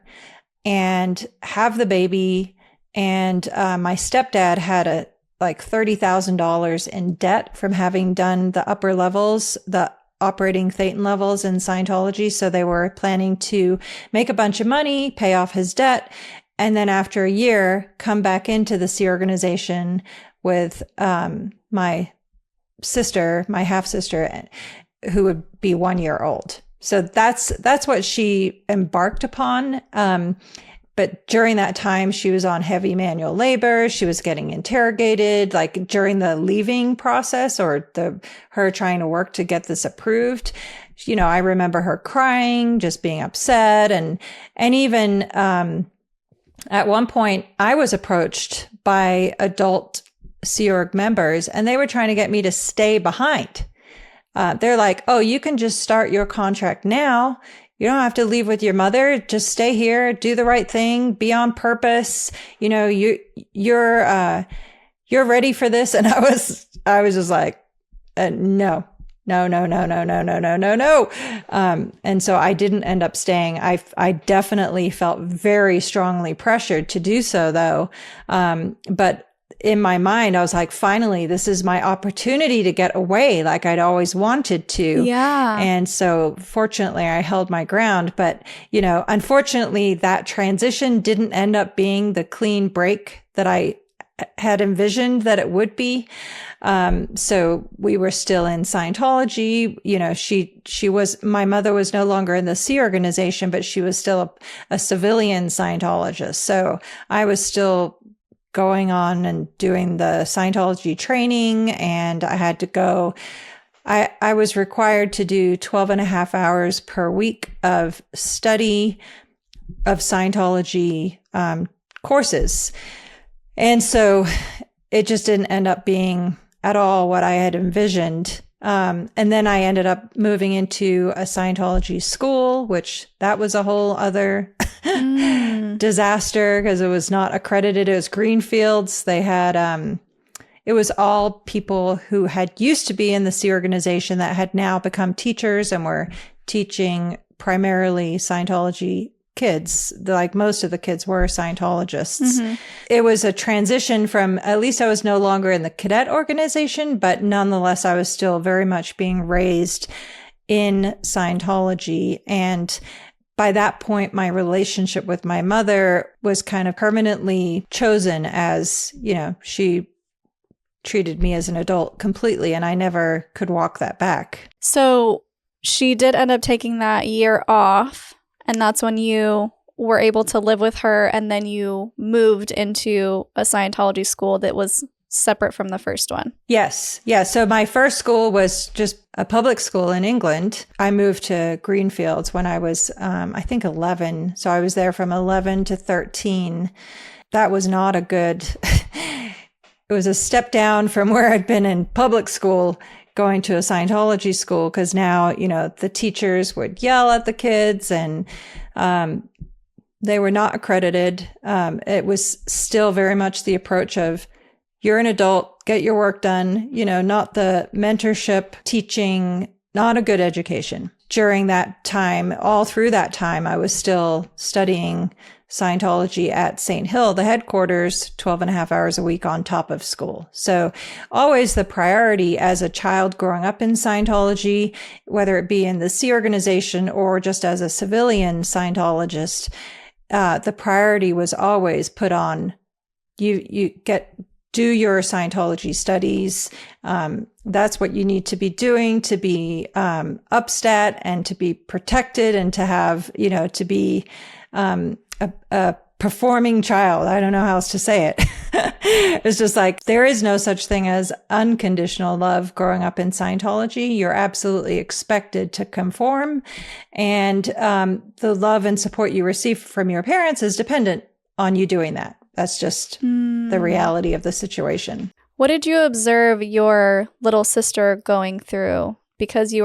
and have the baby. And my stepdad had like $30,000 in debt from having done the upper levels, the operating Thetan levels in Scientology. So they were planning to make a bunch of money, pay off his debt, and then after a year, come back into the Sea organization with my sister, my half sister, who would be 1 year old. So that's what she embarked upon. But during that time, she was on heavy manual labor. She was getting interrogated, like during the leaving process or her trying to work to get this approved. I remember her crying, just being upset. And even at one point, I was approached by adult Sea Org members, and they were trying to get me to stay behind. They're like, oh, you can just start your contract now. You don't have to leave with your mother. Just stay here, do the right thing, be on purpose. You're ready for this. And I was just like, no. And so I didn't end up staying. I definitely felt very strongly pressured to do so though. But in my mind, I was like, finally, this is my opportunity to get away like I'd always wanted to. Yeah. And so fortunately, I held my ground. But, unfortunately, that transition didn't end up being the clean break that I had envisioned that it would be. So we were still in Scientology. My mother was no longer in the Sea organization, but she was still a civilian Scientologist. So I was still going on and doing the Scientology training, and I had to go. I was required to do 12 and a half hours per week of study of Scientology courses. And so it just didn't end up being at all what I had envisioned. And then I ended up moving into a Scientology school, which that was a whole other disaster because it was not accredited. It was greenfields. They had, it was all people who had used to be in the Sea organization that had now become teachers and were teaching primarily Scientology kids. Like most of the kids were Scientologists. Mm-hmm. It was a transition from, at least I was no longer in the cadet organization, but nonetheless, I was still very much being raised in Scientology. And by that point, my relationship with my mother was kind of permanently chosen as, she treated me as an adult completely, and I never could walk that back. So she did end up taking that year off. And that's when you were able to live with her, and then you moved into a Scientology school that was separate from the first one. Yes. Yeah. So my first school was just a public school in England. I moved to Greenfields when I was, I think 11. So I was there from 11 to 13. That was not a good, it was a step down from where I'd been in public school, going to a Scientology school, because now, the teachers would yell at the kids and they were not accredited. It was still very much the approach of, you're an adult, get your work done, not the mentorship, teaching, not a good education. During that time, all through that time, I was still studying Scientology at St. Hill, the headquarters, 12 and a half hours a week on top of school. So always the priority as a child growing up in Scientology, whether it be in the Sea organization or just as a civilian Scientologist, the priority was always put on, you do your Scientology studies. That's what you need to be doing to be upstat and to be protected and to have, to be a performing child. I don't know how else to say it. It's just like, there is no such thing as unconditional love growing up in Scientology. You're absolutely expected to conform. And the love and support you receive from your parents is dependent on you doing that. That's just the reality of the situation. What did you observe your little sister going through? Because you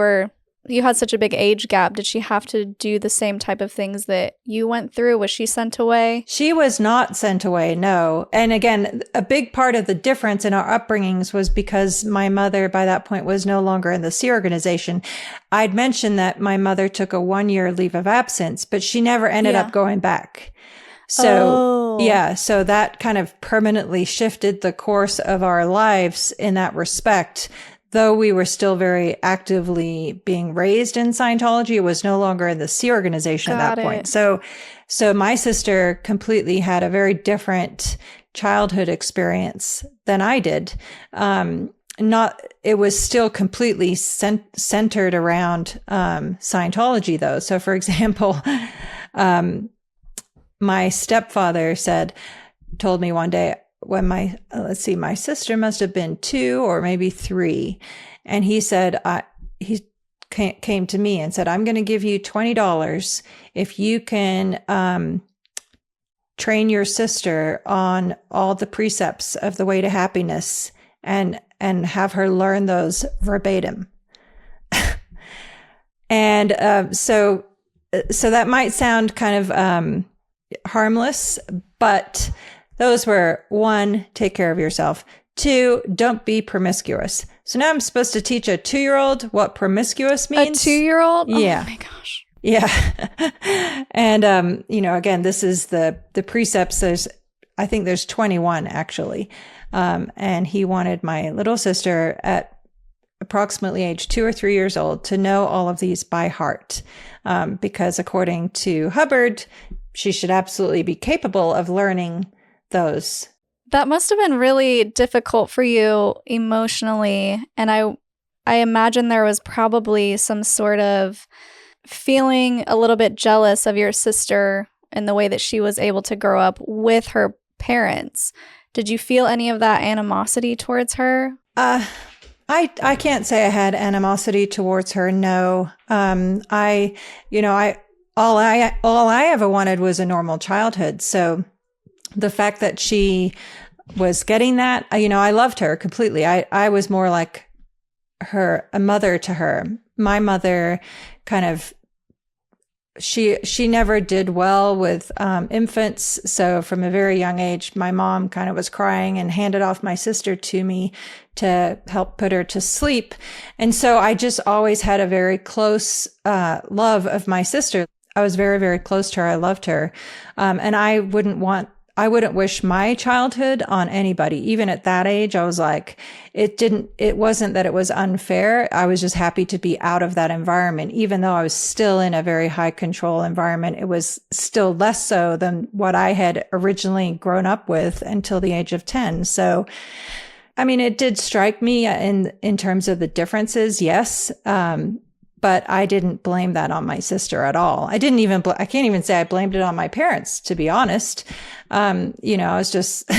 had such a big age gap. Did she have to do the same type of things that you went through? Was she sent away? She was not sent away, no. And again, a big part of the difference in our upbringings was because my mother by that point was no longer in the Sea organization. I'd mentioned that my mother took a 1-year leave of absence, but she never ended up going back. So, so that kind of permanently shifted the course of our lives in that respect. Though we were still very actively being raised in Scientology, it was no longer in the Sea organization at that point. So my sister completely had a very different childhood experience than I did. It was still completely centered around Scientology, though. So, for example, my stepfather told me one day when my sister must have been 2 or maybe 3. And he said, he came to me and said, I'm going to give you $20 if you can train your sister on all the precepts of the way to happiness and have her learn those verbatim. And so that might sound kind of harmless, but those were 1, take care of yourself. 2, don't be promiscuous. So now I'm supposed to teach a 2-year-old what promiscuous means. A 2-year-old? Yeah. Oh my gosh. Yeah. And, again, this is the precepts. I think there's 21 actually. And he wanted my little sister at approximately age 2 or 3 years old to know all of these by heart. Because according to Hubbard, she should absolutely be capable of learning those. That must have been really difficult for you emotionally. And I imagine there was probably some sort of feeling a little bit jealous of your sister and the way that she was able to grow up with her parents. Did you feel any of that animosity towards her? I can't say I had animosity towards her. No. All I ever wanted was a normal childhood. So the fact that she was getting that, I loved her completely. I was more like a mother to her. My mother kind of, she never did well with infants. So from a very young age, my mom kind of was crying and handed off my sister to me to help put her to sleep. And so I just always had a very close love of my sister. I was very, very close to her. I loved her. And I wouldn't wish my childhood on anybody. Even at that age, I was like, it wasn't that it was unfair. I was just happy to be out of that environment. Even though I was still in a very high control environment, it was still less so than what I had originally grown up with until the age of 10. So, I mean, it did strike me in terms of the differences. Yes. But I didn't blame that on my sister at all. I can't even say I blamed it on my parents, to be honest. I was just,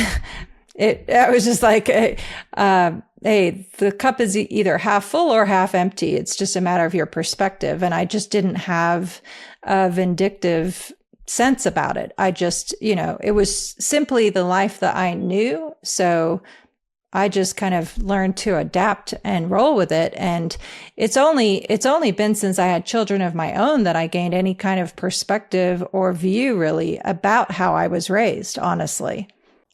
I was just like, hey, the cup is either half full or half empty. It's just a matter of your perspective. And I just didn't have a vindictive sense about it. I just, it was simply the life that I knew. So I just kind of learned to adapt and roll with it. And it's only been since I had children of my own that I gained any kind of perspective or view really about how I was raised, honestly.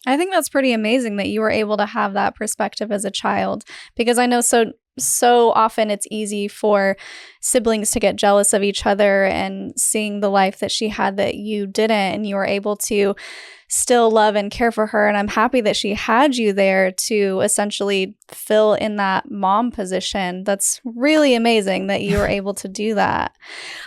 I think that's pretty amazing that you were able to have that perspective as a child, because I know so so often it's easy for siblings to get jealous of each other, and seeing the life that she had that you didn't, and you were able to still love and care for her. And I'm happy that she had you there to essentially fill in that mom position. That's really amazing that you were able to do that.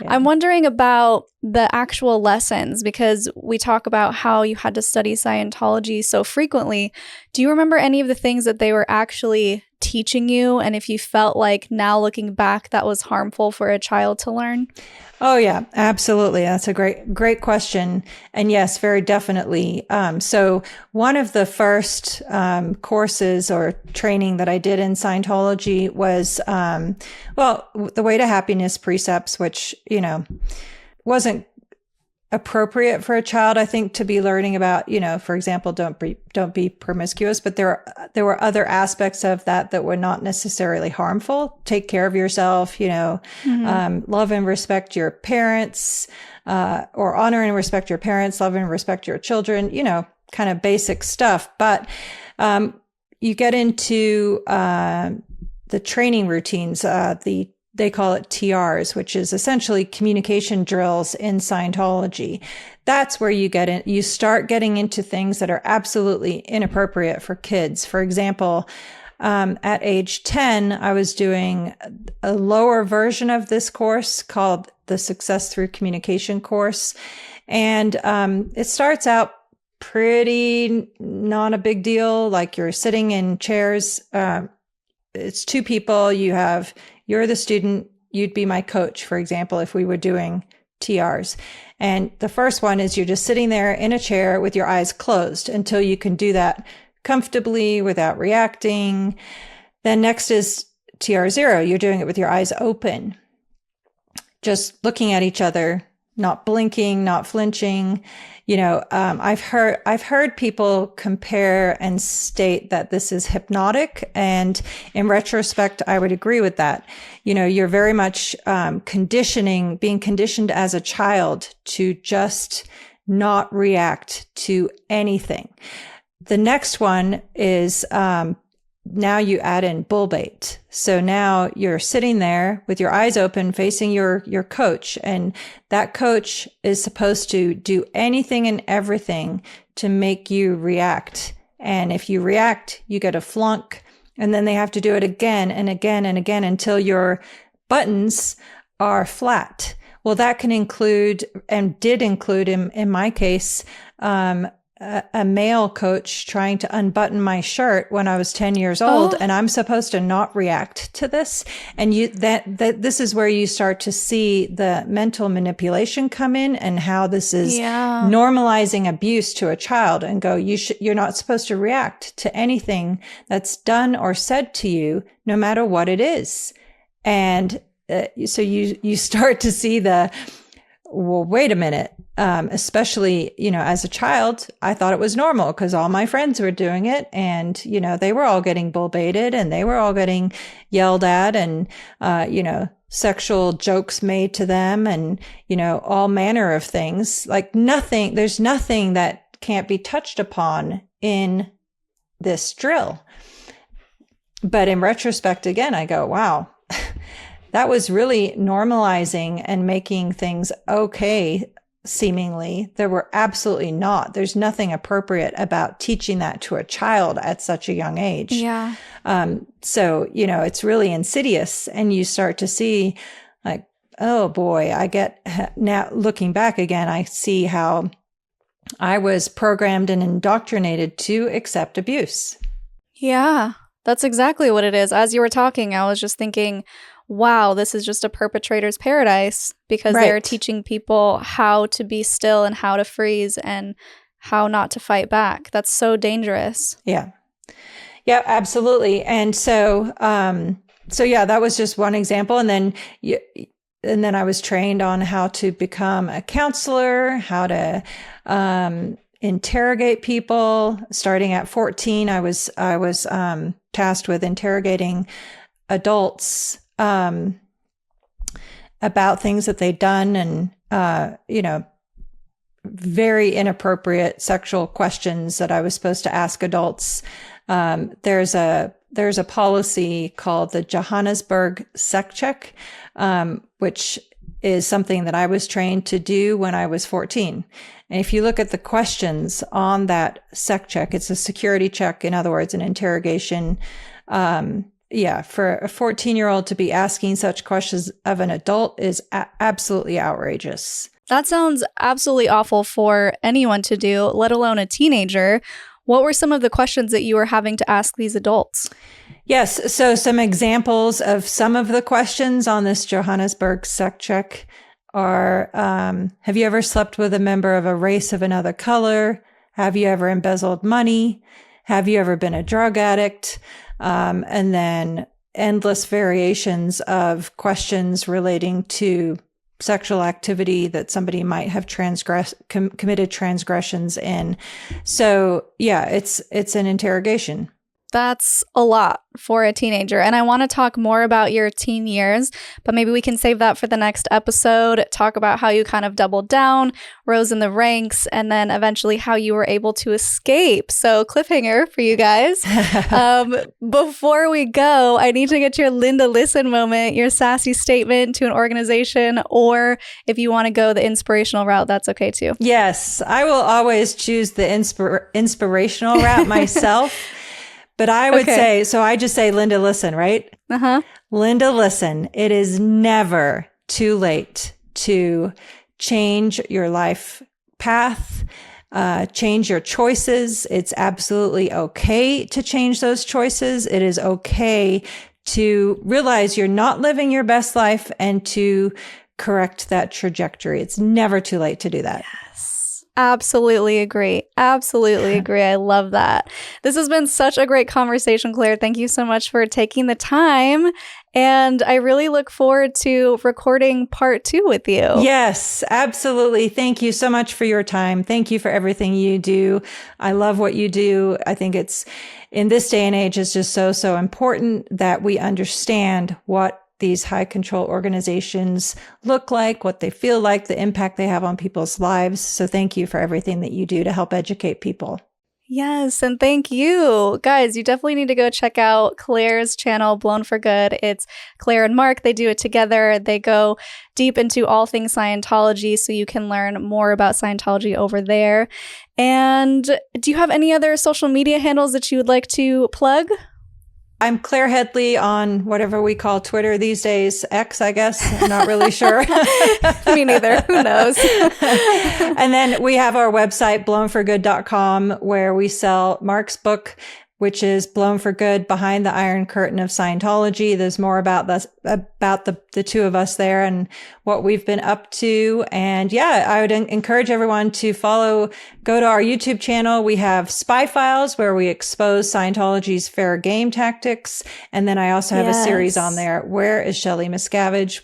Yeah. I'm wondering about the actual lessons, because we talk about how you had to study Scientology so frequently. Do you remember any of the things that they were actually teaching you? And if you felt like now looking back, that was harmful for a child to learn? Oh, yeah, absolutely. That's a great question. And yes, very definitely. So one of the first courses or training that I did in Scientology was, the Way to Happiness precepts, which, wasn't appropriate for a child, I think, to be learning about, for example, don't be promiscuous, but there were other aspects of that were not necessarily harmful. Take care of yourself, love and respect your parents, or honor and respect your parents, love and respect your children, kind of basic stuff. But, you get into, the training routines, they call it TRs, which is essentially communication drills in Scientology. That's where you start getting into things that are absolutely inappropriate for kids. For example, at age 10, I was doing a lower version of this course called the Success Through Communication course. And it starts out pretty not a big deal. Like, you're sitting in chairs. It's two people. You're the student, you'd be my coach, for example, if we were doing TRs. And the first one is you're just sitting there in a chair with your eyes closed until you can do that comfortably without reacting. Then next is TR0. You're doing it with your eyes open, just looking at each other, not blinking, not flinching. I've heard people compare and state that this is hypnotic. And in retrospect, I would agree with that. You're very much being conditioned as a child to just not react to anything. The next one is now you add in bull bait. So now you're sitting there with your eyes open facing your coach, and that coach is supposed to do anything and everything to make you react. And if you react, you get a flunk, and then they have to do it again and again and again until your buttons are flat. Well, that can include, and did include in my case, a male coach trying to unbutton my shirt when I was 10 years old, and I'm supposed to not react to this. And this is where you start to see the mental manipulation come in, and how this is normalizing abuse to a child, and go, you're not supposed to react to anything that's done or said to you, no matter what it is. And so you start to see well, wait a minute. Especially, as a child, I thought it was normal because all my friends were doing it, and, they were all getting bull baited, and they were all getting yelled at, and, sexual jokes made to them, and, all manner of things. Like, there's nothing that can't be touched upon in this drill. But in retrospect, again, I go, wow, that was really normalizing and making things okay. Seemingly, there were absolutely not. There's nothing appropriate about teaching that to a child at such a young age. Yeah. So, it's really insidious, and you start to see, like, oh boy, now looking back again, I see how I was programmed and indoctrinated to accept abuse. Yeah, that's exactly what it is. As you were talking, I was just thinking, wow, this is just a perpetrator's paradise, because they're teaching people how to be still and how to freeze and how not to fight back. That's so dangerous. Yeah. Yeah, absolutely. And so, that was just one example. And then I was trained on how to become a counselor, how to, interrogate people. Starting at 14, I was tasked with interrogating adults about things that they'd done, and, very inappropriate sexual questions that I was supposed to ask adults. There's a there's a policy called the Johannesburg Sec Check, which is something that I was trained to do when I was 14. And if you look at the questions on that sec check, it's a security check. In other words, an interrogation. For a 14-year-old to be asking such questions of an adult is absolutely outrageous. That sounds absolutely awful for anyone to do, let alone a teenager. What were some of the questions that you were having to ask these adults? Yes. So some examples of some of the questions on this Johannesburg Sec Check are, have you ever slept with a member of a race of another color? Have you ever embezzled money? Have you ever been a drug addict? And then endless variations of questions relating to sexual activity that somebody might have committed transgressions in. So yeah, it's an interrogation. That's a lot for a teenager. And I want to talk more about your teen years, but maybe we can save that for the next episode, talk about how you kind of doubled down, rose in the ranks, and then eventually how you were able to escape. So cliffhanger for you guys. Before we go, I need to get your Linda Listen moment, your sassy statement to an organization, or if you want to go the inspirational route, that's okay too. Yes, I will always choose the inspirational route myself. But I would say, so I just say, Linda, listen, right? Uh-huh. Linda, listen, it is never too late to change your life path, change your choices. It's absolutely okay to change those choices. It is okay to realize you're not living your best life and to correct that trajectory. It's never too late to do that. Absolutely agree. Absolutely agree. I love that. This has been such a great conversation, Claire. Thank you so much for taking the time. And I really look forward to recording part 2 with you. Yes, absolutely. Thank you so much for your time. Thank you for everything you do. I love what you do. I think it's, in this day and age, it's just so important that we understand what these high control organizations look like, what they feel like, the impact they have on people's lives. So thank you for everything that you do to help educate people. Yes, and thank you. Guys, you definitely need to go check out Claire's channel, Blown for Good. It's Claire and Mark. They do it together. They go deep into all things Scientology, so you can learn more about Scientology over there. And do you have any other social media handles that you would like to plug? I'm Claire Headley on whatever we call Twitter these days, X, I guess. I'm not really sure. Me neither. Who knows? And then we have our website, blownforgood.com, where we sell Mark's book, which is Blown for Good, Behind the Iron Curtain of Scientology. There's more about the two of us there and what we've been up to. And yeah, I would encourage everyone to go to our YouTube channel. We have Spy Files, where we expose Scientology's fair game tactics. And then I also have a series on there, Where is David Miscavige,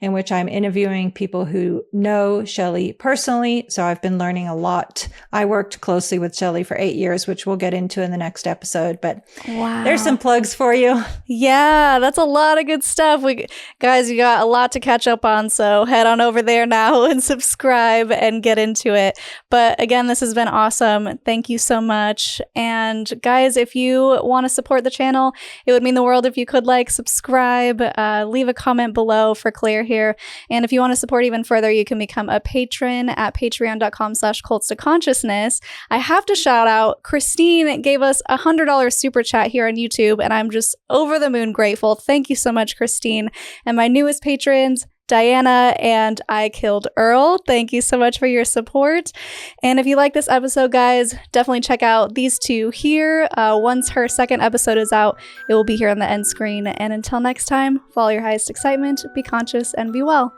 in which I'm interviewing people who know Shelley personally. So I've been learning a lot. I worked closely with Shelley for 8 years, which we'll get into in the next episode, but there's some plugs for you. Yeah, that's a lot of good stuff. Guys, you got a lot to catch up on, so head on over there now and subscribe and get into it. But again, this has been awesome. Thank you so much. And guys, if you want to support the channel, it would mean the world if you could subscribe, leave a comment below for Claire here. And if you want to support even further, you can become a patron at patreon.com/cults-to-consciousness. I have to shout out, Christine gave us a $100 super chat here on YouTube, and I'm just over the moon grateful. Thank you so much, Christine. And my newest patrons, Diana and I Killed Earl. Thank you so much for your support. And if you like this episode, guys, definitely check out these two here. Once her second episode is out, it will be here on the end screen. And until next time, follow your highest excitement, be conscious, and be well.